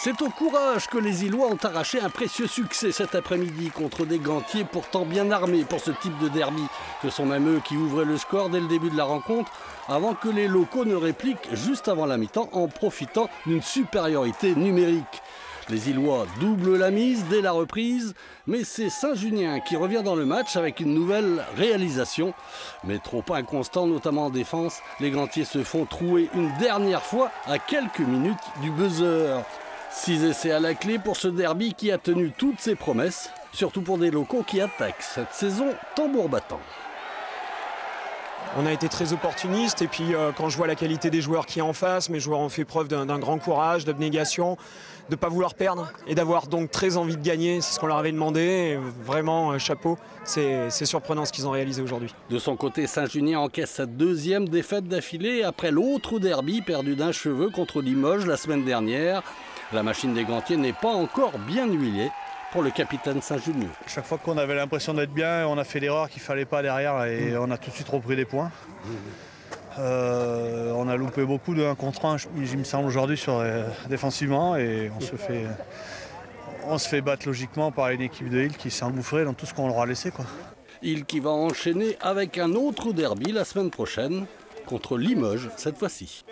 C'est au courage que les Illois ont arraché un précieux succès cet après-midi contre des Gantiers pourtant bien armés pour ce type de derby. Ce sont même eux qui ouvraient le score dès le début de la rencontre avant que les locaux ne répliquent juste avant la mi-temps en profitant d'une supériorité numérique. Les Illois doublent la mise dès la reprise, mais c'est Saint-Junien qui revient dans le match avec une nouvelle réalisation. Mais trop inconstant, notamment en défense, les Gantiers se font trouer une dernière fois à quelques minutes du buzzer. 6 essais à la clé pour ce derby qui a tenu toutes ses promesses, surtout pour des locaux qui attaquent cette saison tambour battant. On a été très opportunistes et puis quand je vois la qualité des joueurs qui est en face, mes joueurs ont fait preuve d'un grand courage, d'abnégation, de ne pas vouloir perdre et d'avoir donc très envie de gagner. C'est ce qu'on leur avait demandé. Et vraiment, chapeau, c'est surprenant ce qu'ils ont réalisé aujourd'hui. De son côté, Saint-Junien encaisse sa deuxième défaite d'affilée après l'autre derby perdu d'un cheveu contre Limoges la semaine dernière. La machine des Gantiers n'est pas encore bien huilée pour le capitaine Saint-Junien. Chaque fois qu'on avait l'impression d'être bien, on a fait l'erreur qu'il ne fallait pas derrière et on a tout de suite repris des points. On a loupé beaucoup de 1 contre 1, il me semble, aujourd'hui défensivement et on se fait battre logiquement par une équipe de Hill qui s'est engouffrée dans tout ce qu'on leur a laissé, quoi. Hill qui va enchaîner avec un autre derby la semaine prochaine contre Limoges cette fois-ci.